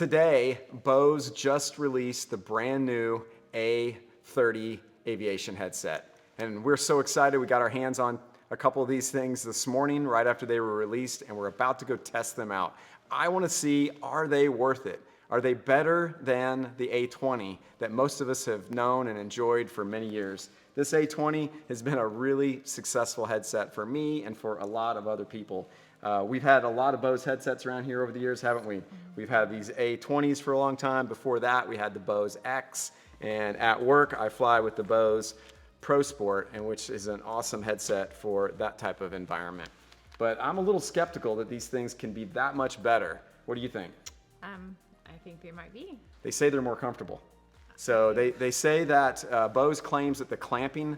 Today, Bose just released the brand new A30 aviation headset. And we're so excited. We got our hands on a couple of these things this morning right after they were released, and we're about to go test them out. I want to see, are they worth it? Are they better than the A20 that most of us have known and enjoyed for many years? This A20 has been a really successful headset for me and for a lot of other people. We've had a lot of Bose headsets around here over the years, haven't we? We've had these A20s for a long time. Before that, we had the Bose X. And at work, I fly with the Bose Pro Sport, and which is an awesome headset for that type of environment. But I'm a little skeptical that these things can be that much better. What do you think? I think they might be. They say they're more comfortable. So they say that Bose claims that the clamping,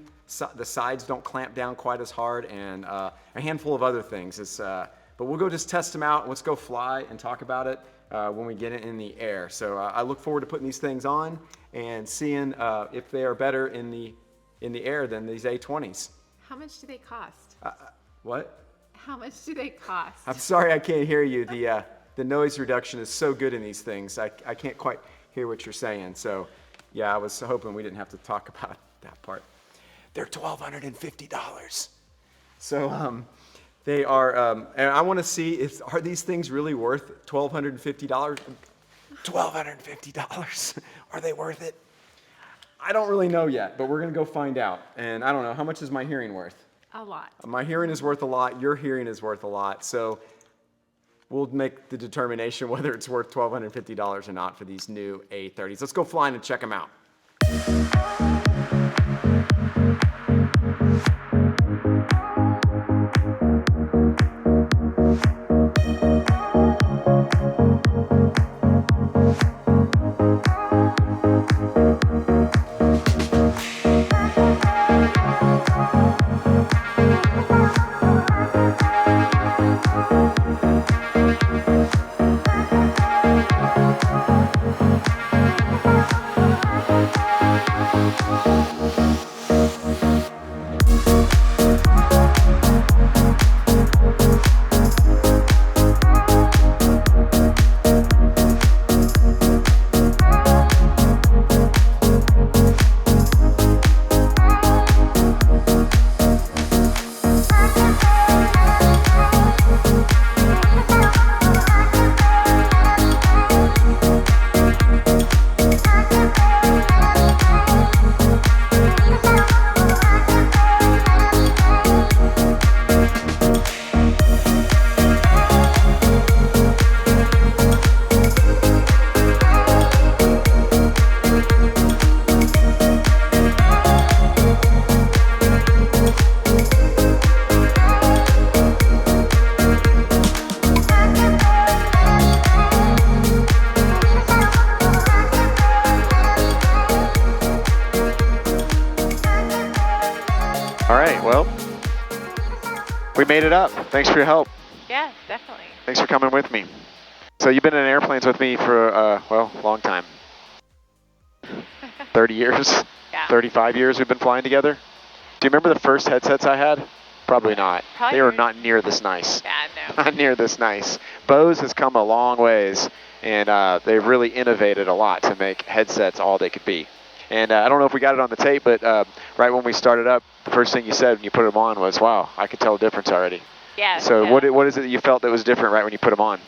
the sides don't clamp down quite as hard, and a handful of other things. But we'll go just test them out, and let's go fly and talk about it when we get it in the air. So I look forward to putting these things on and seeing if they are better in the air than these A20s. How much do they cost? What? How much do they cost? I'm sorry I can't hear you. The noise reduction is so good in these things. I can't quite hear what you're saying. So yeah, I was hoping we didn't have to talk about that part. They're $1,250. So they are, and I want to see are these things really worth $1,250? $1,250. Are they worth it? I don't really know yet, but we're going to go find out. And I don't know, how much is my hearing worth? A lot. My hearing is worth a lot. Your hearing is worth a lot. So we'll make the determination whether it's worth $1,250 or not for these new A30s. Let's go flying and check them out. All right, well, we made it up. Thanks for your help. Yeah, definitely. Thanks for coming with me. So you've been in airplanes with me for, well, a long time. 30 years, Yeah. 35 years we've been flying together. Do you remember the first headsets I had? Probably not. Probably They were not near this nice. Yeah, no. Not near this nice. Bose has come a long ways, and they've really innovated a lot to make headsets all they could be. And I don't know if we got it on the tape, but right when we started up, the first thing you said when you put them on was, wow, I could tell a difference already. Yeah. So yeah. what is it that you felt that was different right when you put them on?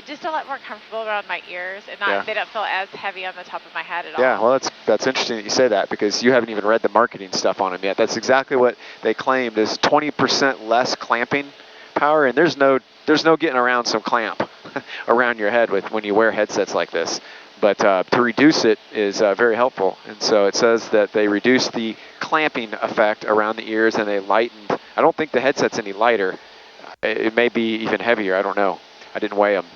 Just a lot more comfortable around my ears, and they don't feel as heavy on the top of my head at all. Yeah, well, that's interesting that you say that, because you haven't even read the marketing stuff on them yet. That's exactly what they claimed is 20% less clamping power, and there's no getting around some clamp around your head when you wear headsets like this. But to reduce it is very helpful, and so it says that they reduced the clamping effect around the ears, and they lightened. I don't think the headset's any lighter. It may be even heavier. I don't know. I didn't weigh them.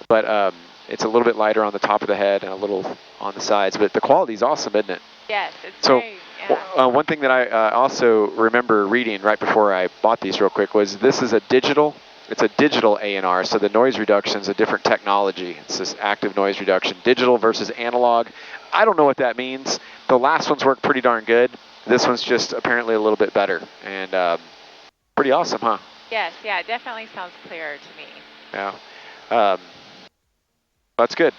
But it's a little bit lighter on the top of the head and a little on the sides. But the quality is awesome, isn't it? Yes, it's so, very, yeah. One thing that I also remember reading right before I bought these real quick was this is it's a digital A&R, so the noise reduction is a different technology. It's this active noise reduction, digital versus analog. I don't know what that means. The last ones worked pretty darn good. This one's just apparently a little bit better, and pretty awesome, huh? Yes, yeah, it definitely sounds clearer to me. Yeah. That's good.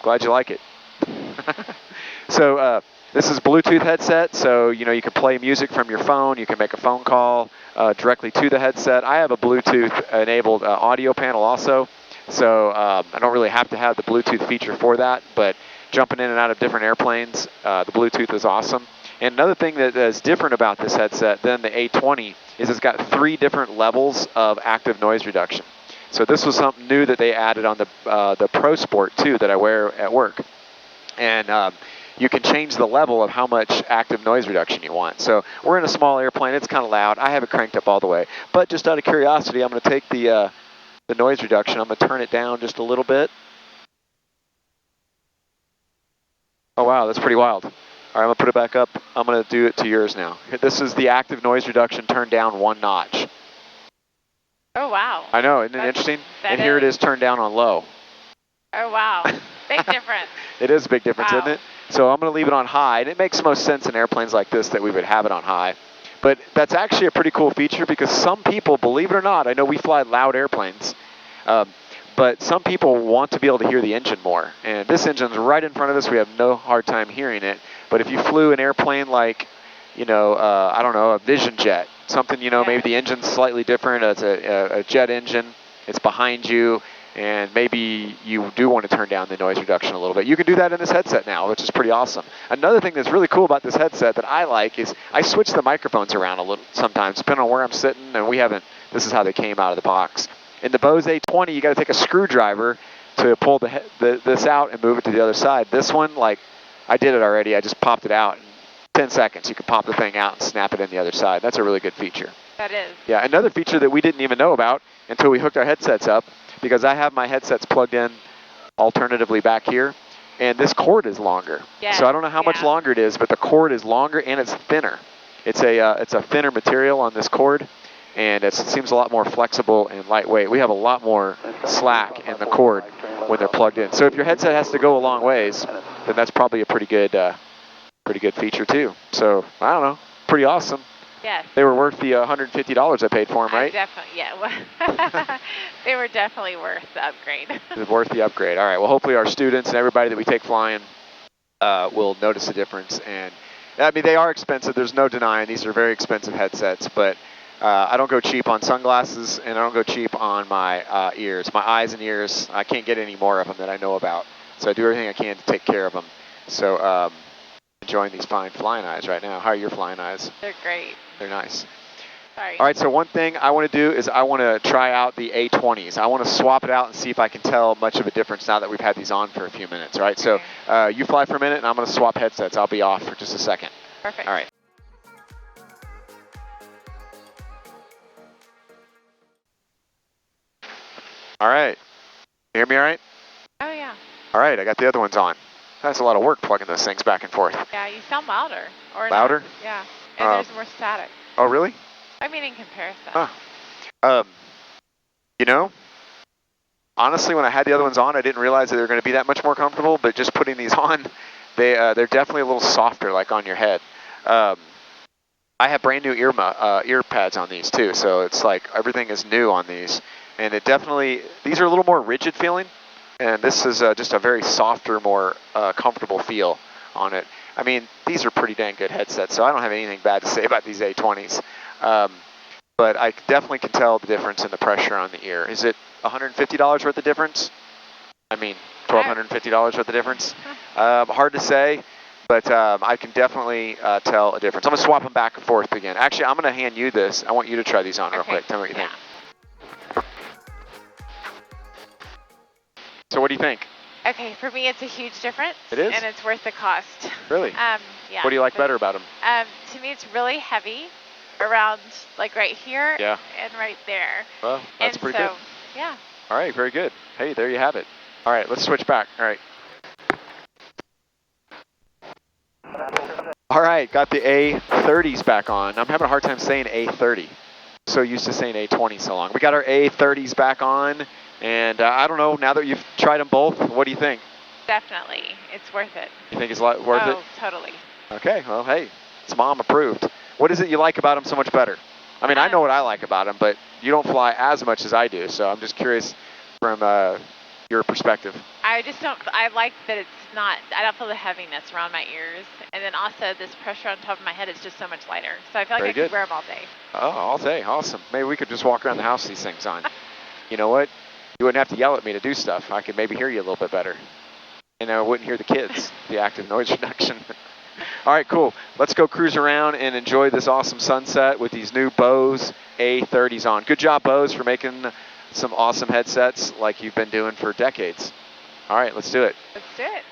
Glad you like it. So this is Bluetooth headset, so you can play music from your phone. You can make a phone call directly to the headset. I have a Bluetooth-enabled audio panel also, so I don't really have to have the Bluetooth feature for that, but jumping in and out of different airplanes, the Bluetooth is awesome. And another thing that is different about this headset than the A20 is it's got 3 different levels of active noise reduction. So this was something new that they added on the Pro Sport too that I wear at work. And you can change the level of how much active noise reduction you want. So we're in a small airplane, it's kind of loud. I have it cranked up all the way. But just out of curiosity, I'm going to take the noise reduction, I'm going to turn it down just a little bit. Oh wow, that's pretty wild. All right, I'm going to put it back up. I'm going to do it to yours now. This is the active noise reduction turned down 1 notch. Oh, wow. I know, isn't it interesting? And here it is turned down on low. Oh, wow. Big difference. It is a big difference, wow. Isn't it? So I'm going to leave it on high, and it makes most sense in airplanes like this that we would have it on high. But that's actually a pretty cool feature because some people, believe it or not, I know we fly loud airplanes, but some people want to be able to hear the engine more. And this engine's right in front of us. We have no hard time hearing it. But if you flew an airplane like, I don't know, a Vision Jet, something, maybe the engine's slightly different. It's a jet engine. It's behind you. And maybe you do want to turn down the noise reduction a little bit. You can do that in this headset now, which is pretty awesome. Another thing that's really cool about this headset that I like is I switch the microphones around a little sometimes, depending on where I'm sitting, and this is how they came out of the box. In the Bose A20, you got to take a screwdriver to pull this out and move it to the other side. This one, I did it already. I just popped it out. In 10 seconds, you can pop the thing out and snap it in the other side. That's a really good feature. That is. Yeah, another feature that we didn't even know about until we hooked our headsets up, because I have my headsets plugged in alternatively back here, and this cord is longer. Yes, so I don't know how much longer it is, but the cord is longer and it's thinner. It's a thinner material on this cord, and it seems a lot more flexible and lightweight. We have a lot more slack in the cord when they're plugged in. So if your headset has to go a long ways, then that's probably a pretty good feature too. So I don't know, pretty awesome. Yes. They were worth the $150 I paid for them, right? Definitely, yeah. They were definitely worth the upgrade. Worth the upgrade. All right. Well, hopefully our students and everybody that we take flying will notice the difference. And I mean, they are expensive. There's no denying these are very expensive headsets, but I don't go cheap on sunglasses, and I don't go cheap on my ears. My eyes and ears, I can't get any more of them that I know about. So I do everything I can to take care of them. So enjoying these fine flying eyes right now. How are your flying eyes? They're great. They're nice. Sorry. All right, so one thing I want to do is I want to try out the A20s. I want to swap it out and see if I can tell much of a difference now that we've had these on for a few minutes. All right, so you fly for a minute, and I'm going to swap headsets. I'll be off for just a second. Perfect. All right. All right. You hear me all right? Oh, yeah. All right, I got the other ones on. That's a lot of work plugging those things back and forth. Yeah, you sound louder. Or louder? Not. Yeah, and there's more static. Oh, really? I mean, in comparison. Huh. Honestly, when I had the other ones on, I didn't realize that they were going to be that much more comfortable, but just putting these on, they're definitely a little softer, like on your head. I have brand new ear pads on these too, so it's like everything is new on these. And these are a little more rigid feeling, and this is just a very softer, more comfortable feel on it. I mean, these are pretty dang good headsets, so I don't have anything bad to say about these A20s. But I definitely can tell the difference in the pressure on the ear. Is it $150 worth of difference? I mean, $1,250 worth of difference? Hard to say, but I can definitely tell a difference. I'm going to swap them back and forth again. Actually, I'm going to hand you this. I want you to try these on real quick. Tell me what you think. So what do you think? Okay, for me, it's a huge difference. It is? And it's worth the cost. Really? Yeah. What do you like better about them? To me, it's really heavy around, like, right here and right there. Well, that's pretty good. Yeah. All right, very good. Hey, there you have it. All right, let's switch back. All right. All right, got the A30s back on. I'm having a hard time saying A30. So used to saying A20 so long. We got our A30s back on. And I don't know, now that you've tried them both, what do you think? Definitely. It's worth it. You think it's worth it? Oh, totally. Okay, well, hey, it's mom approved. What is it you like about them so much better? I mean, I know what I like about them, but you don't fly as much as I do, so I'm just curious from your perspective. I just don't, I like that it's not, I don't feel the heaviness around my ears. And then also this pressure on top of my head is just so much lighter. So I feel like Very I good. could wear them all day. Oh, all day, awesome. Maybe we could just walk around the house with these things on. You know what? You wouldn't have to yell at me to do stuff. I could maybe hear you a little bit better. And I wouldn't hear the kids, the active noise reduction. All right, cool. Let's go cruise around and enjoy this awesome sunset with these new Bose A30s on. Good job, Bose, for making some awesome headsets like you've been doing for decades. All right, let's do it. Let's do it.